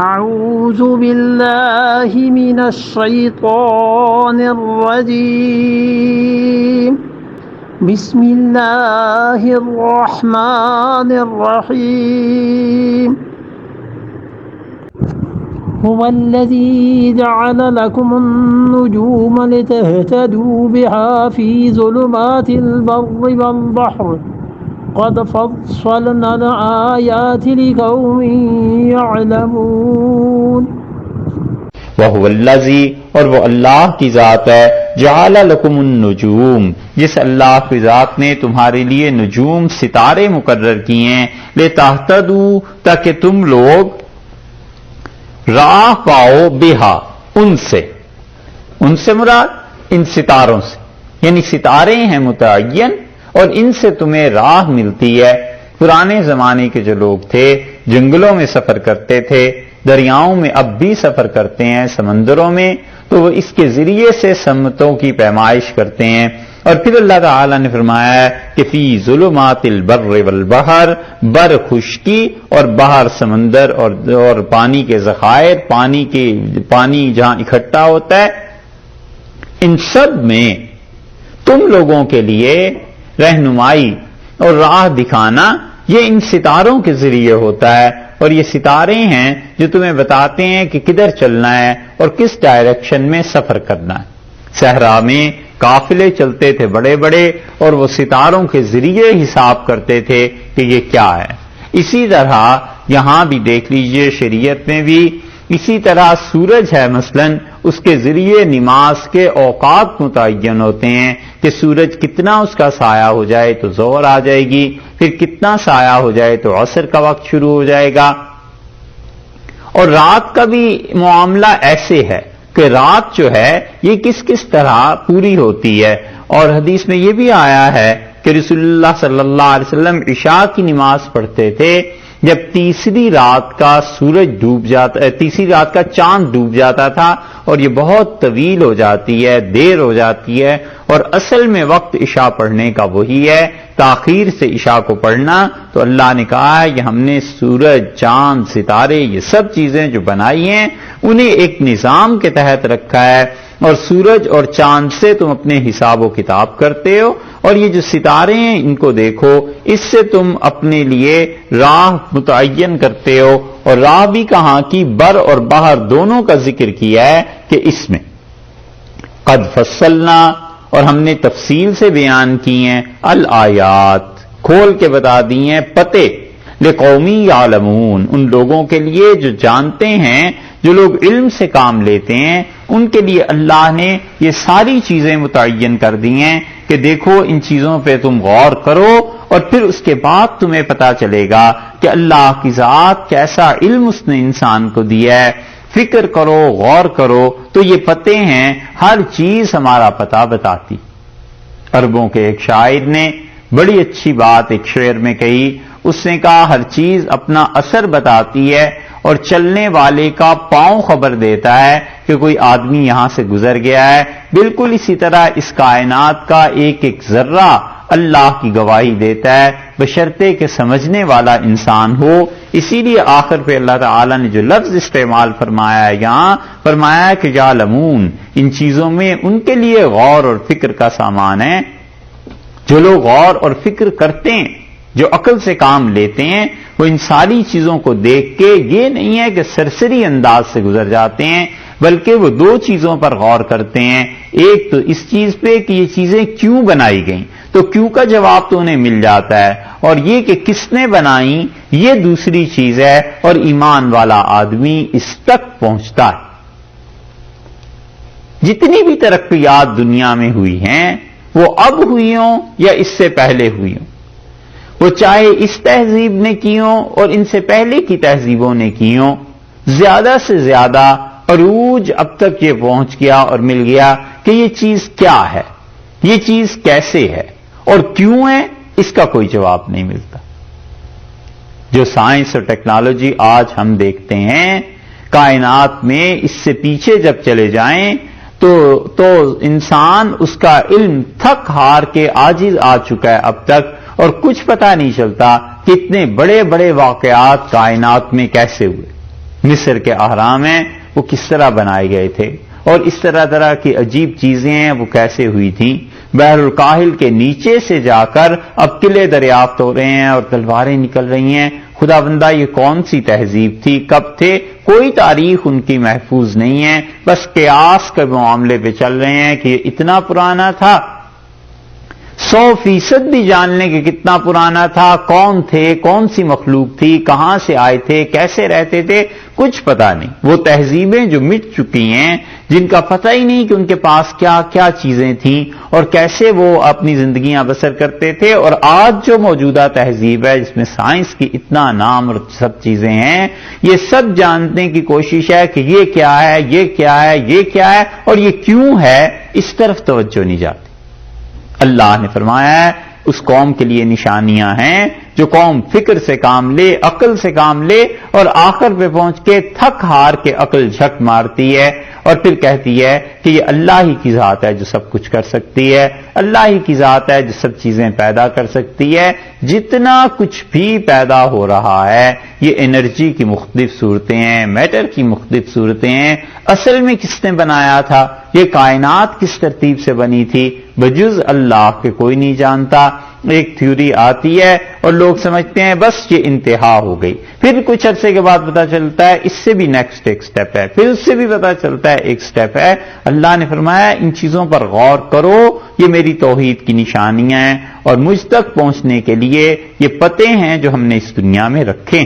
أعوذ بالله من الشيطان الرجيم بسم الله الرحمن الرحيم هو الذي جعل لكم النجوم لتهتدوا بها في ظلمات البر والبحر قد فصلنا الآيات لقوم يعلمون وَهُوَ الَّذِي اور وہ اللہ کی ذات ہے جَعَلَ لَكُمُ النُّجُومَ جس اللہ کی ذات نے تمہارے لیے نجوم ستارے مقرر کیے ہیں لِتَهْتَدُوا تاکہ تم لوگ راہ پاؤ بہا ان سے مراد ان ستاروں سے، یعنی ستارے ہیں متعین اور ان سے تمہیں راہ ملتی ہے۔ پرانے زمانے کے جو لوگ تھے جنگلوں میں سفر کرتے تھے، دریاؤں میں اب بھی سفر کرتے ہیں، سمندروں میں، تو وہ اس کے ذریعے سے سمتوں کی پیمائش کرتے ہیں۔ اور پھر اللہ تعالی نے فرمایا ہے کہ فی ظلمات البر والبحر، بر خشکی اور بحر سمندر اور پانی کے ذخائر، پانی جہاں اکٹھا ہوتا ہے، ان سب میں تم لوگوں کے لیے رہنمائی اور راہ دکھانا یہ ان ستاروں کے ذریعے ہوتا ہے۔ اور یہ ستارے ہیں جو تمہیں بتاتے ہیں کہ کدھر چلنا ہے اور کس ڈائریکشن میں سفر کرنا ہے۔ صحرا میں قافلے چلتے تھے بڑے بڑے اور وہ ستاروں کے ذریعے حساب کرتے تھے کہ یہ کیا ہے۔ اسی طرح یہاں بھی دیکھ لیجئے شریعت میں بھی اسی طرح سورج ہے مثلا، اس کے ذریعے نماز کے اوقات متعین ہوتے ہیں کہ سورج کتنا اس کا سایہ ہو جائے تو ظہر آ جائے گی، پھر کتنا سایہ ہو جائے تو عصر کا وقت شروع ہو جائے گا۔ اور رات کا بھی معاملہ ایسے ہے کہ رات جو ہے یہ کس طرح پوری ہوتی ہے۔ اور حدیث میں یہ بھی آیا ہے کہ رسول اللہ صلی اللہ علیہ وسلم عشاء کی نماز پڑھتے تھے جب تیسری رات کا چاند ڈوب جاتا تھا، اور یہ بہت طویل ہو جاتی ہے، دیر ہو جاتی ہے، اور اصل میں وقت عشاء پڑھنے کا وہی ہے، تاخیر سے عشاء کو پڑھنا۔ تو اللہ نے کہا ہے کہ ہم نے سورج، چاند، ستارے، یہ سب چیزیں جو بنائی ہیں انہیں ایک نظام کے تحت رکھا ہے، اور سورج اور چاند سے تم اپنے حساب و کتاب کرتے ہو، اور یہ جو ستارے ہیں ان کو دیکھو، اس سے تم اپنے لیے راہ متعین کرتے ہو۔ اور راہ بھی کہاں کی، بر اور بحر دونوں کا ذکر کیا ہے کہ اس میں قد فصلنا، اور ہم نے تفصیل سے بیان کی ہیں، الآیات کھول کے بتا دی ہیں پتے، لقومی یعلمون ان لوگوں کے لیے جو جانتے ہیں، جو لوگ علم سے کام لیتے ہیں ان کے لیے اللہ نے یہ ساری چیزیں متعین کر دی ہیں کہ دیکھو ان چیزوں پہ تم غور کرو، اور پھر اس کے بعد تمہیں پتا چلے گا کہ اللہ کی ذات کیسا علم اس نے انسان کو دیا ہے۔ فکر کرو، غور کرو، تو یہ پتے ہیں، ہر چیز ہمارا پتہ بتاتی۔ عربوں کے ایک شاعر نے بڑی اچھی بات ایک شعر میں کہی، اس نے کہا ہر چیز اپنا اثر بتاتی ہے اور چلنے والے کا پاؤں خبر دیتا ہے کہ کوئی آدمی یہاں سے گزر گیا ہے۔ بالکل اسی طرح اس کائنات کا ایک ایک ذرہ اللہ کی گواہی دیتا ہے، بشرطے کہ سمجھنے والا انسان ہو۔ اسی لیے آخر پہ اللہ تعالی نے جو لفظ استعمال فرمایا ہے یہاں، فرمایا کہ یعلمون ان چیزوں میں ان کے لیے غور اور فکر کا سامان ہے۔ جو لوگ غور اور فکر کرتے ہیں، جو عقل سے کام لیتے ہیں، وہ ان ساری چیزوں کو دیکھ کے یہ نہیں ہے کہ سرسری انداز سے گزر جاتے ہیں، بلکہ وہ دو چیزوں پر غور کرتے ہیں۔ ایک تو اس چیز پہ کہ یہ چیزیں کیوں بنائی گئیں، تو کیوں کا جواب تو انہیں مل جاتا ہے، اور یہ کہ کس نے بنائی یہ دوسری چیز ہے، اور ایمان والا آدمی اس تک پہنچتا ہے۔ جتنی بھی ترقیات دنیا میں ہوئی ہیں وہ اب ہوئی ہوں یا اس سے پہلے ہوئی ہوں، وہ چاہے اس تہذیب نے کی ہوں اور ان سے پہلے کی تہذیبوں نے کی ہوں، زیادہ سے زیادہ عروج اب تک یہ پہنچ گیا اور مل گیا کہ یہ چیز کیا ہے، یہ چیز کیسے ہے اور کیوں ہے، اس کا کوئی جواب نہیں ملتا۔ جو سائنس اور ٹیکنالوجی آج ہم دیکھتے ہیں کائنات میں، اس سے پیچھے جب چلے جائیں تو انسان اس کا علم تھک ہار کے عاجز آ چکا ہے اب تک، اور کچھ پتہ نہیں چلتا کہ اتنے بڑے بڑے واقعات کائنات میں کیسے ہوئے۔ مصر کے اہرام ہیں وہ کس طرح بنائے گئے تھے، اور اس طرح کی عجیب چیزیں ہیں وہ کیسے ہوئی تھیں۔ بحر الکاہل کے نیچے سے جا کر اب قلعے دریافت ہو رہے ہیں اور تلواریں نکل رہی ہیں۔ خدا بندہ یہ کون سی تہذیب تھی، کب تھے، کوئی تاریخ ان کی محفوظ نہیں ہے، بس قیاس کے معاملے پہ چل رہے ہیں کہ یہ اتنا پرانا تھا۔ 100% بھی جان لیں کہ کتنا پرانا تھا، کون تھے، کون سی مخلوق تھی، کہاں سے آئے تھے، کیسے رہتے تھے، کچھ پتہ نہیں۔ وہ تہذیبیں جو مٹ چکی ہیں، جن کا پتہ ہی نہیں کہ ان کے پاس کیا کیا چیزیں تھیں اور کیسے وہ اپنی زندگیاں بسر کرتے تھے، اور آج جو موجودہ تہذیب ہے جس میں سائنس کی اتنا نام اور سب چیزیں ہیں، یہ سب جاننے کی کوشش ہے کہ یہ کیا ہے، یہ کیا ہے، یہ کیا ہے اور یہ کیوں ہے، اس طرف توجہ نہیں جاتی۔ اللہ نے فرمایا ہے اس قوم کے لیے نشانیاں ہیں جو قوم فکر سے کام لے، عقل سے کام لے، اور آخر پہ پہنچ کے تھک ہار کے عقل جھک مارتی ہے اور پھر کہتی ہے کہ یہ اللہ ہی کی ذات ہے جو سب کچھ کر سکتی ہے، اللہ ہی کی ذات ہے جو سب چیزیں پیدا کر سکتی ہے۔ جتنا کچھ بھی پیدا ہو رہا ہے یہ انرجی کی مختلف صورتیں ہیں، میٹر کی مختلف صورتیں ہیں۔ اصل میں کس نے بنایا تھا، یہ کائنات کس ترتیب سے بنی تھی، بجز اللہ کے کوئی نہیں جانتا۔ ایک تھیوری آتی ہے اور لوگ سمجھتے ہیں بس یہ انتہا ہو گئی، پھر کچھ عرصے کے بعد پتا چلتا ہے اس سے بھی نیکسٹ ایک سٹیپ ہے، پھر اس سے بھی پتا چلتا ہے ایک سٹیپ ہے۔ اللہ نے فرمایا ان چیزوں پر غور کرو، یہ میری توحید کی نشانیاں ہیں اور مجھ تک پہنچنے کے لیے یہ پتے ہیں جو ہم نے اس دنیا میں رکھے۔